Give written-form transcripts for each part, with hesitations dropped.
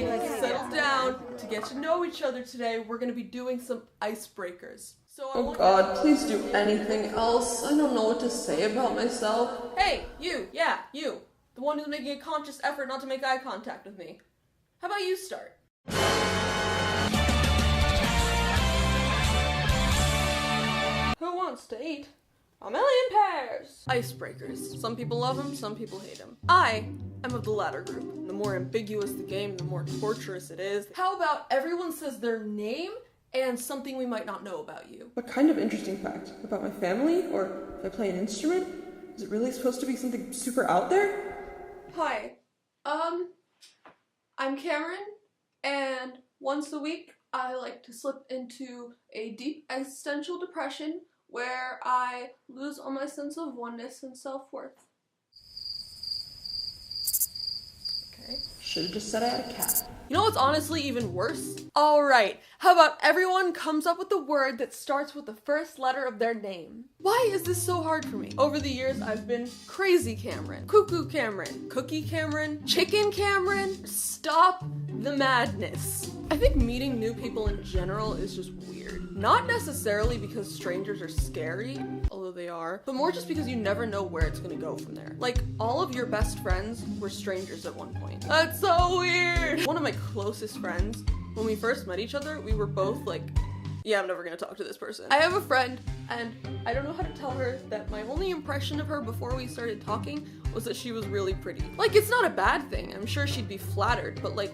finally settled down to get to know each other today. We're gonna be doing some icebreakers. So oh God, please do anything else. I don't know what to say about myself. Hey, you, yeah, you. The one who's making a conscious effort not to make eye contact with me. How about you start? Who wants to eat a million pears? Icebreakers. Some people love them, some people hate them. I am of the latter group. The more ambiguous the game, the more torturous it is. How about everyone says their name and something we might not know about you? What kind of interesting fact? About my family? Or if I play an instrument? Is it really supposed to be something super out there? Hi. I'm Cameron, and once a week I like to slip into a deep existential depression where I lose all my sense of oneness and self-worth. Okay. Should've just said I had a cat. You know what's honestly even worse? Alright, how about everyone comes up with a word that starts with the first letter of their name? Why is this so hard for me? Over the years, I've been Crazy Cameron, Cuckoo Cameron, Cookie Cameron, Chicken Cameron. Stop the madness. I think meeting new people in general is just weird. Not necessarily because strangers are scary, although they are, but more just because you never know where it's gonna go from there. Like, all of your best friends were strangers at one point. That's so weird! One of my closest friends, when we first met each other, we were both like, yeah, I'm never gonna talk to this person. I have a friend, and I don't know how to tell her that my only impression of her before we started talking was that she was really pretty. Like, it's not a bad thing. I'm sure she'd be flattered, but like,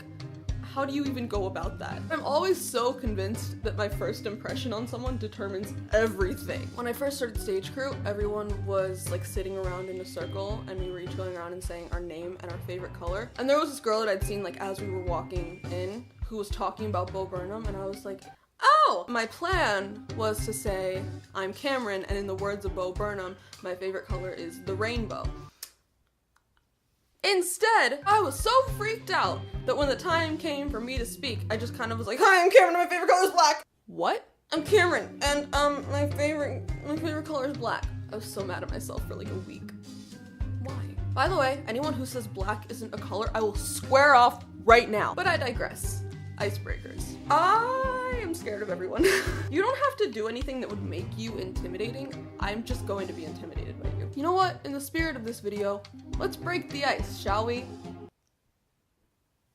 how do you even go about that? I'm always so convinced that my first impression on someone determines everything. When I first started Stage Crew, everyone was like sitting around in a circle and we were each going around and saying our name and our favorite color. And there was this girl that I'd seen like as we were walking in who was talking about Bo Burnham, and I was like, oh! My plan was to say, I'm Cameron, and in the words of Bo Burnham, my favorite color is the rainbow. Instead, I was so freaked out that when the time came for me to speak, I just kind of was like, hi, I'm Cameron, and my favorite color is black. What? I'm Cameron, and my favorite color is black. I was so mad at myself for like a week. Why? By the way, anyone who says black isn't a color, I will square off right now. But I digress. Icebreakers. I am scared of everyone. You don't have to do anything that would make you intimidating. I'm just going to be intimidated by you. You know what? In the spirit of this video, let's break the ice, shall we?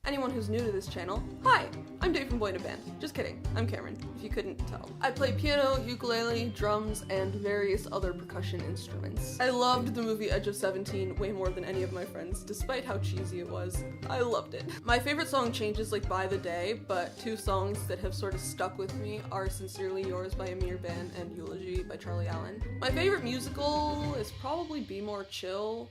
Anyone who's new to this channel, hi, I'm Dave from Boy in a Band. Just kidding, I'm Cameron, if you couldn't tell. I play piano, ukulele, drums, and various other percussion instruments. I loved the movie Edge of 17 way more than any of my friends, despite how cheesy it was. I loved it. My favorite song changes like by the day, but two songs that have sort of stuck with me are Sincerely Yours by Amir Ben and Eulogy by Charlie Allen. My favorite musical is probably Be More Chill,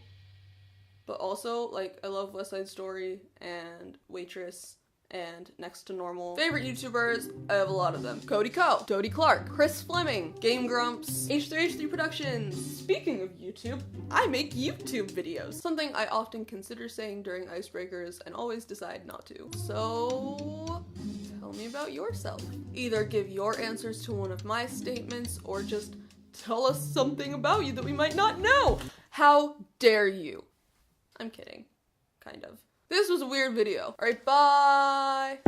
but also, like, I love West Side Story and Waitress and Next to Normal. Favorite YouTubers, I have a lot of them. Cody Co, Dodie Clark, Chris Fleming, Game Grumps, H3H3 Productions. Speaking of YouTube, I make YouTube videos. Something I often consider saying during Icebreakers and always decide not to. So, tell me about yourself. Either give your answers to one of my statements or just tell us something about you that we might not know. How dare you? I'm kidding. Kind of. This was a weird video. Alright, bye!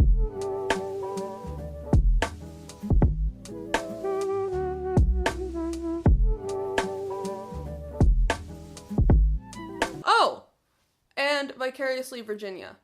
Oh! And Vicariously Virginia.